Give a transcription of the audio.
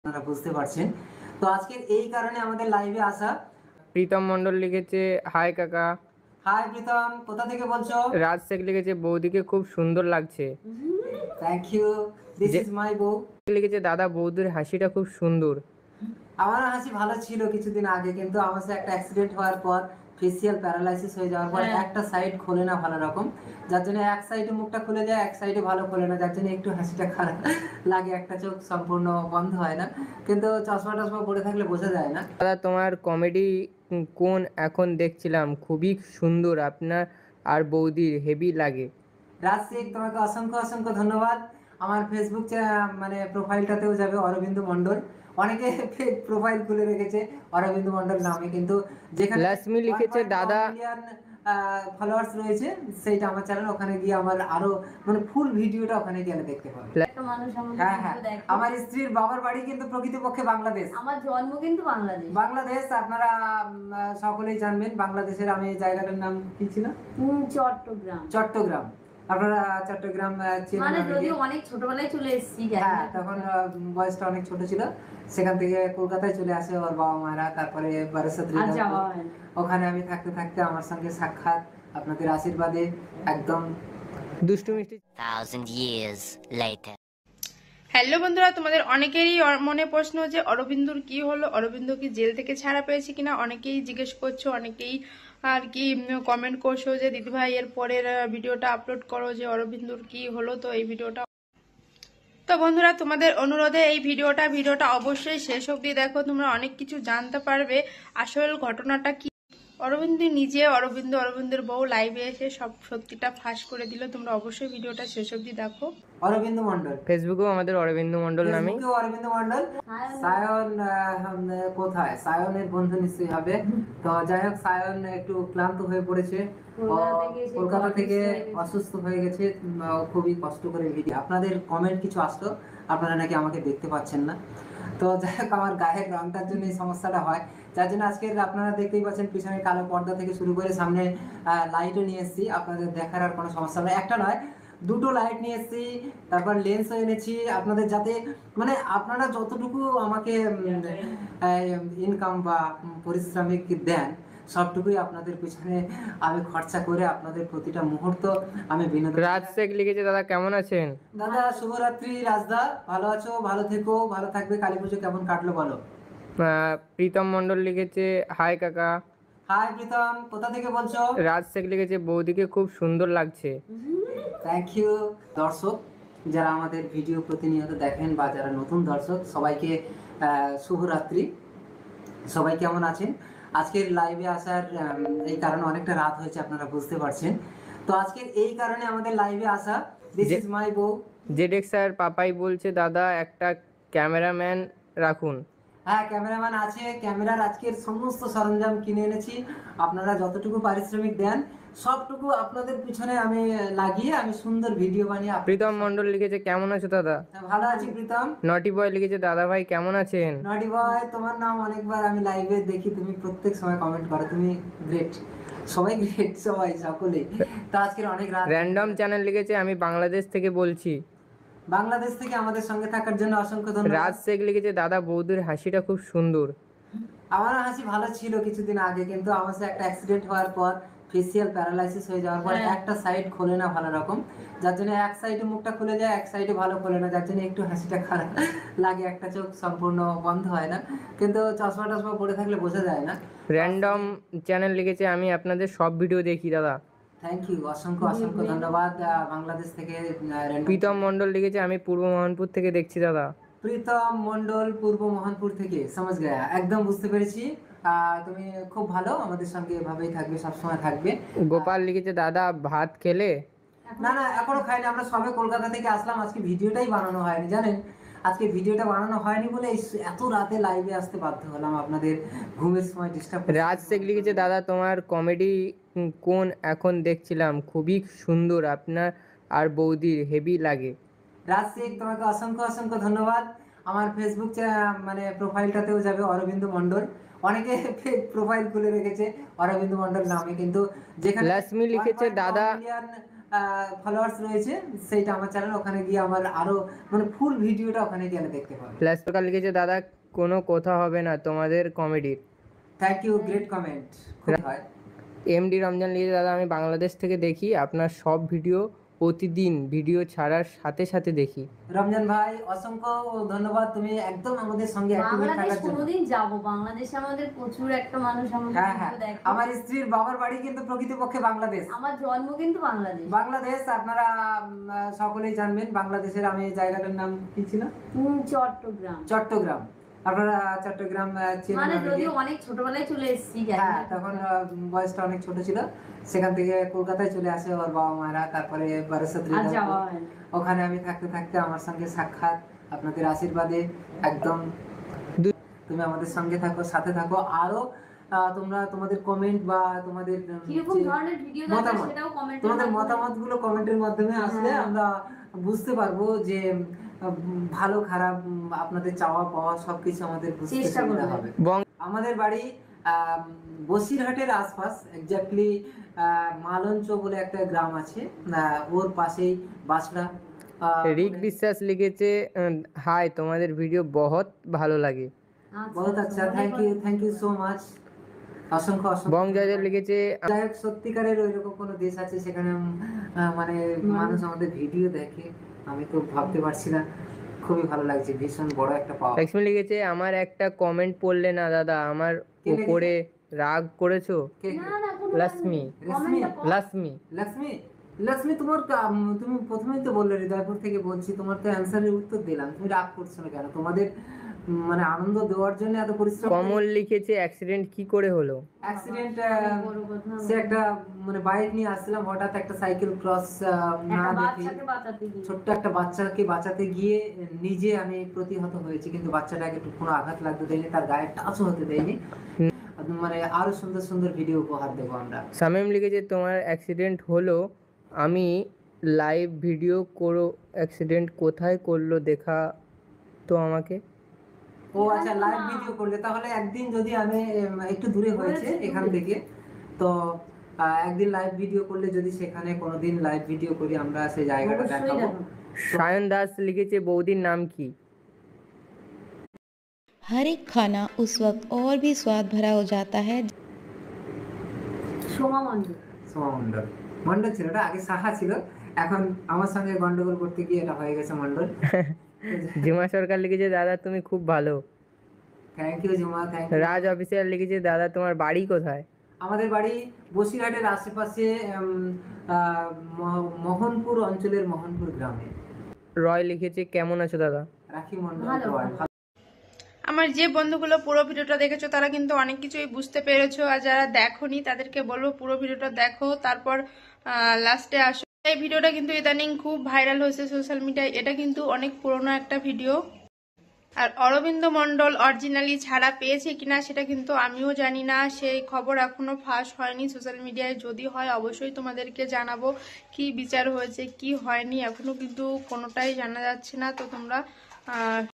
আপনারা বুঝতে পারছেন। তো আজকের এই কারণে আমাদের লাইভে আসা। প্রীতম মণ্ডল লিখেছে হাই কাকা। হাই প্রীতম, কোথা থেকে বলছো? রাজ শেখ লিখেছে বৌদিকে খুব সুন্দর লাগছে। থ্যাংক ইউ, দিস যে ইজ মাই বউ। লিখেছে দাদা বৌদির হাসিটা খুব সুন্দর। আমার হাসি ভালো ছিল কিছুদিন আগে, কিন্তু আমার সাথে একটা অ্যাক্সিডেন্ট হওয়ার পর ফেসিয়াল প্যারালাইসিস হয়ে যাওয়ার পর একটা সাইড খোলে না ভালো রকম, যার জন্য এক সাইডে মুখটা খুলে যায়, এক সাইডে ভালো খোলে না, যার জন্য একটু হাসিটা খারাপ লাগে, একটা চোখ সম্পূর্ণ বন্ধ হয় না, কিন্তু চশমা টশমা পরে থাকলে বোঝা যায় না। দাদা তোমার কমেডি কোন এখন দেখছিলাম খুবই সুন্দর, আপনার আর বৌদির হেভি লাগে। রাজশেখ, তোমাকে অসংখ্য অসংখ্য ধন্যবাদ। আমার ফেসবুক মানে প্রোফাইলটাতেও যাবে অরবিন্দ মণ্ডল। অনেকে ফেক প্রোফাইল খুলে রেখেছে অরবিন্দ মণ্ডল নামে, কিন্তু যেখানে লক্ষ্মী লিখেছে দাদা মিলিয়ন ফলোয়ার্স রয়েছে সেইটা আমার চ্যানেল, ওখানে গিয়ে আমার আরো মানে ফুল ভিডিওটা ওখানে গেলে দেখতে পাবে। হ্যাঁ হ্যাঁ, আমার স্ত্রীর বাবার বাড়ি কিন্তু প্রকৃতপক্ষে বাংলাদেশ, আমার জন্ম কিন্তু বাংলাদেশ। বাংলাদেশ আপনারা সকলেই জানবেন। বাংলাদেশের আমি জায়গাটার নাম কি ছিল? চট্টগ্রাম। চট্টগ্রাম। আপনারা চট্টগ্রাম চেনেন? মানে যদিও অনেক ছোটবেলায় চলে এসেছি, হ্যাঁ, তখন বয়সটা অনেক ছোট ছিল। সেখান থেকে কলকাতায় চলে আসে ওর বাবা মারা, তারপরে বারাসাত, ওখানে আমি থাকতে থাকতে আমার সঙ্গে সাক্ষাৎ আপনাদের আশীর্বাদে একদম দুষ্টু মিষ্টি। 1000 years later. হ্যালো বন্ধুরা, তোমাদের অনেকেরই মনে প্রশ্ন যে অরবিন্দুর কি হলো, অরবিন্দ কি জেল থেকে ছাড়া পেয়েছে কিনা, অনেকেই জিজ্ঞেস করছো, অনেকেই আর কি কমেন্ট করছো যে দিদিভাই এর পরের ভিডিওটা আপলোড করো যে অরবিন্দুর কি হলো। তো এই ভিডিওটা, তো বন্ধুরা তোমাদের অনুরোধে এই ভিডিওটা অবশ্যই শেষ অবধি দেখো, তোমরা অনেক কিছু জানতে পারবে আসল ঘটনাটা কি। অরবিন্দ নিজে, অরবিন্দের বউ লাইভে এসে সব সত্যিটা ফাঁস করে দিল। তোমরা অবশ্যই ভিডিওটা শেষ অবধি দেখো। অরবিন্দ মণ্ডল, ফেসবুকেও আমাদের অরবিন্দ মণ্ডল নামে। অরবিন্দ মণ্ডল। সায়ন কোথায়? সায়নের বন্ধু নিশ্চয়ই হবে। তো যাই হোক, সায়ন একটু ক্লান্ত হয়ে পড়েছে, কলকাতা থেকে অসুস্থ হয়ে গেছে। খুবই কষ্ট করে ভিডিও, আপনাদের কমেন্ট কিছু আসতো, আপনারা নাকি আমাকে দেখতে পাচ্ছেন না। তো যাই হোক, আমার গায়ের রংটার জন্য এই সমস্যাটা হয়, যার জন্য আজকে আপনারা দেখতেই পাচ্ছেন পিছনে কালো পর্দা থেকে শুরু করে সামনে লাইটও নিয়ে এসেছি। আপনাদের দেখার আর কোনো সমস্যা নয়, একটা নয় দুটো লাইট নিয়ে এসেছি, তারপর লেন্সও এনেছি আপনাদের, যাতে মানে আপনারা যতটুকু আমাকে ইনকাম বা পারিশ্রমিক দেন সবটুকুই আপনাদের পিছনে আমি খরচা করে আপনাদের প্রতিটা মুহূর্ত আমি বিনোদন। রাজ শেখ লিখেছে দাদা কেমন আছেন? দাদা শুভরাত্রি। রাজদা, ভালো আছো? ভালো থেকো, ভালো থাকবে। কালী পুজো কেমন কাটলো বলো? প্রীতম মণ্ডল লিখেছে হাই কাকা। হাই প্রীতম, কোথা থেকে বলছো? রাজ শেখ লিখেছে বৌদিকে খুব সুন্দর লাগছে। Thank you. দর্শক যারা আমাদের ভিডিও প্রতিনিয়ত দেখেন বা যারা নতুন দর্শক, সবাইকে শুভরাত্রি। সবাই কেমন আছেন? আজকের লাইভে আসার এই কারণে অনেকটা রাত হয়েছে, আপনারা বুঝতে পারছেন। তো আজকের এই কারণে আমাদের লাইভে আসা। দিস ইজ মাই বউ। জেডেক্স স্যার পাপাই বলছে দাদা একটা ক্যামেরাম্যান রাখুন। হ্যাঁ, ক্যামেরাম্যান আছে, ক্যামেরার আজকের সমস্ত সরঞ্জাম কিনে এনেছি। আপনারা যতটুকু পারিশ্রমিক দেন সবটুকু আপনাদের পিছনে আমি লাগিয়ে আমি সুন্দর ভিডিও বানিয়ে। প্রীতম মণ্ডল লিখেছে কেমন আছো দাদা? ভালো আছি প্রীতম। নটি বয় লিখেছে দাদা ভাই কেমন আছেন? নটি বয়, তোমার নাম অনেকবার আমি লাইভে দেখি, তুমি প্রত্যেক সময় কমেন্ট করো, তুমি গ্রেট। সবাই গ্রেট, সবাই সকলেই। তো আজকের অনেক রাত। র্যান্ডম চ্যানেল লিখেছে আমি বাংলাদেশ থেকে বলছি। বাংলাদেশ থেকে আমাদের সঙ্গে থাকার জন্য অসংখ্য ধন্যবাদ। রাজ শেখ লিখেছে দাদা বৌদির হাসিটা খুব সুন্দর। আমার হাসি ভালো ছিল কিছুদিন আগে, কিন্তু আমার সাথে একটা অ্যাক্সিডেন্ট হওয়ার পর ফেসিয়াল প্যারালাইসিস হয়ে যাওয়ার পর একটা সাইড খোলে না ভালো রকম, যার জন্য এক সাইডে মুখটা খুলে যায়, এক সাইডে ভালো খোলে না, যার জন্য একটু হাসিটা খারাপ লাগে, একটা চোখ সম্পূর্ণ বন্ধ হয় না, কিন্তু চশমা টশমা পরে থাকলে বোঝা যায় না। র্যান্ডম চ্যানেল লিখেছে আমি আপনাদের সব ভিডিও দেখি দাদা। থ্যাংক ইউ, অসংখ্য অসংখ্য ধন্যবাদ। বাংলাদেশ থেকে প্রীতম মণ্ডল লিখেছে আমি পূর্ব মোহনপুর থেকে দেখছি দাদা। প্রীতম মণ্ডল পূর্ব মোহনপুর থেকে, সমাজ গয়া, একদম বুঝতে পেরেছি। তুমি খুব ভালো, আমাদের সঙ্গে এভাবেই থাকবে, সবসময় থাকবে। গোপাল লিখেছে দাদা ভাত খেলে? না না, এখনো খাইনি, আমরা সবে কলকাতা থেকে আসলাম, আজকে ভিডিওটাই বানানো হয়নি, জানেন। আজকে ভিডিওটা বানানো হয়নি বলে এত রাতে লাইভে আসতে বাধ্য হলাম, আপনাদের ঘুমের সময় ডিস্টার্ব। রাজ শেখ লিখেছে দাদা তোমার কমেডি কোন এখন দেখছিলাম খুবই সুন্দর, আপনার আর বৌদির হেভি লাগে। রাজ শেখ, তোমাকে অসংখ্য অসংখ্য ধন্যবাদ। আমার ফেসবুক মানে প্রোফাইলটাতেও যাবে অরবিন্দ মণ্ডল। অনেকে ফেক প্রোফাইল খুলে রেখেছে অরবিন্দ মণ্ডল নামে, কিন্তু যেখানে লক্ষ্মী লিখেছে দাদা ফলোয়ার্স রয়েছে, সেইটা আমার চ্যানেল, ওখানে গিয়ে আমার আরো মানে ফুল ভিডিওটা ওখানে গেলে দেখতে পাবে। প্লাস সরকার লিখেছে দাদা কোনো কথা হবে না তোমাদের কমেডির। থ্যাংক ইউ, গ্রেট কমেন্ট, খুব হয়। এমডি রমজান লিখেছে দাদা আমি বাংলাদেশ থেকে দেখি আপনার সব ভিডিও, প্রতিদিন ভিডিও ছাড়ার সাথে সাথে দেখি। রমজান ভাই অসংখ্য ধন্যবাদ, তুমি একদম আমাদের সঙ্গে অ্যাক্টিভ বাংলাদেশ থাকার জন্য। কোনোদিন যাবো, বাংলাদেশে আমাদের প্রচুর একটা মানুষ আমাদের হ্যাঁ হ্যাঁ, video দেখে। আমার স্ত্রীর বাবার বাড়ি কিন্তু প্রকৃতপক্ষে বাংলাদেশ। আমার জন্ম কিন্তু বাংলাদেশ। বাংলাদেশ আপনারা সকলেই জানবেন, বাংলাদেশের আমি জায়গাটার নাম কি ছিল? চট্টগ্রাম। চট্টগ্রাম। আপনারা চট্টগ্রাম চেনেন মানে অনেকে। যদিও অনেক ছোটবেলায় চলে এসেছি, জানি হ্যাঁ, না তখন বয়সটা অনেক ছোট ছিল, সেখান থেকে কলকাতায় চলে আসে ওর বাবা মায়েরা, তারপরে বারাসাত আর যাওয়া হয় না। ওখানে আমি থাকতে থাকতে আমার সঙ্গে সাক্ষাৎ, আপনাদের আশীর্বাদে একদম তুমি আমাদের সঙ্গে থাকো, সাথে থাকো, আরো তোমরা তোমাদের কমেন্ট বা তোমাদের কিরকম যে ধরনের ভিডিও দেখো মতামত, সেটাও কমেন্টে তোমাদের মতামত গুলো কমেন্টের মাধ্যমে আসলে হ্যাঁ। আমরা বুঝতে পারবো যে ভালো খারাপ আপনাদের চাওয়া পাওয়া সবকিছু আমাদের বুঝতে চেষ্টা সুবিধা করবে। হবে। আমাদের বাড়ি বসিরহাটের আশপাশ, এক্স্যাক্টলি মালঞ্চ বলে একটা গ্রাম আছে, ওর পাশেই বাসড়া। রিক বিশ্বাস লিখেছে হাই তোমাদের ভিডিও বহুত ভালো লাগে। বহুত আচ্ছা, থ্যাংক ইউ সো মাচ, অসংখ্য অসংখ্য। বং জয় লিখেছে যাই হোক, সত্যিকারের ওইরকম কোনো দেশ আছে সেখানে মানে মানুষ আমাদের ভিডিও দেখে, আমি তো ভাবতে পারছি না, খুবই ভালো লাগছে, ভীষণ বড় একটা পাওয়া। লক্ষ্মী লিখেছে আমার একটা কমেন্ট পড়লে না দাদা আমার কে লিখেছে? উপরে রাগ করেছো। কে না না কোনো লক্ষ্মী রশ্মি? লক্ষ্মী লক্ষ্মী, লক্ষ্মী তোমার তুমি প্রথমেই তো বললে হৃদয়পুর থেকে বলছি, তোমার তো অ্যানসারের উত্তর দিলাম, তুমি রাগ করছো না কেন? তোমাদের মানে আনন্দ দেওয়ার জন্য এত পরিশ্রম। কমল লিখেছে অ্যাক্সিডেন্ট কি করে হলো। অ্যাক্সিডেন্ট, বড় কথা। সে একটা মানে বাইক নিয়ে আসছিলাম, হঠাৎ একটা সাইকেল ক্রস না একটা দেখে বাচ্চাকে বাঁচাতে গিয়ে। ছোট্ট একটা বাচ্চাকে বাঁচাতে গিয়ে নিজে আমি প্রতিহত হয়েছি, কিন্তু বাচ্চাটাকে একটু কোনো আঘাত লাগতে দেয়নি, তার গায়ে টাচও হতে দেয়নি। মানে আরো সুন্দর সুন্দর ভিডিও উপহার দেবো আমরা। শামীম লিখেছে তোমার অ্যাক্সিডেন্ট হলো আমি লাইভ ভিডিও করো, অ্যাক্সিডেন্ট কোথায় করলো দেখা তো আমাকে। ও আচ্ছা, লাইভ ভিডিও করলে তাহলে একদিন, যদি আমি একটু দূরে হয়েছে এখান থেকে, তো একদিন লাইভ ভিডিও করলে যদি সেখানে কোনোদিন লাইভ ভিডিও করি আমরা, সেই জায়গাটা অবশ্যই দেখাবো। যাবো। সায়ন দাস লিখেছে বৌদির নাম কি। हर एक खाना उस वक्त और भी स्वाद भरा हो जाता है সোমা মণ্ডল। সোমা মণ্ডল, মণ্ডল ছিল এটা আগে, সাহা ছিল, এখন আমার সঙ্গে গন্ডগোল করতে গিয়ে এটা হয়ে গেছে মণ্ডল। ঝিমা সরকার লিখেছে দাদা তুমি খুব ভালো। থ্যাংক ইউ জুমা, থ্যাংক ইউ। রাজ অফিসিয়াল লিখেছে দাদা তোমার বাড়ি কোথায়। আমাদের বাড়ি বসিরহাটের আশেপাশে, মোহনপুর অঞ্চলের মোহনপুর গ্রামে। রয় লিখেছে কেমন আছো দাদা। রাখি মণ্ডল ভালো, রয়। ভালো। আমার যে বন্ধুগুলো পুরো ভিডিওটা দেখেছো তারা কিন্তু অনেক কিছুই বুঝতে পেরেছো, আর যারা দেখোনি তাদেরকে বলবো পুরো ভিডিওটা দেখো, তারপর লাস্টে আসো। এই ভিডিওটা কিন্তু ইদানিং খুব ভাইরাল হয়েছে সোশ্যাল মিডিয়ায়, এটা কিন্তু অনেক পুরনো একটা ভিডিও। আর অরবিন্দ মণ্ডল অরিজিনালি ছাড়া পেয়েছে কিনা সেটা কিন্তু আমিও জানি না, সেই খবর এখনো ফাঁস হয়নি সোশ্যাল মিডিয়ায়। যদি হয় অবশ্যই তোমাদেরকে জানাবো কি বিচার হয়েছে কি হয়নি, এখনো কিন্তু কোনোটাই জানা যাচ্ছে না। তো তোমরা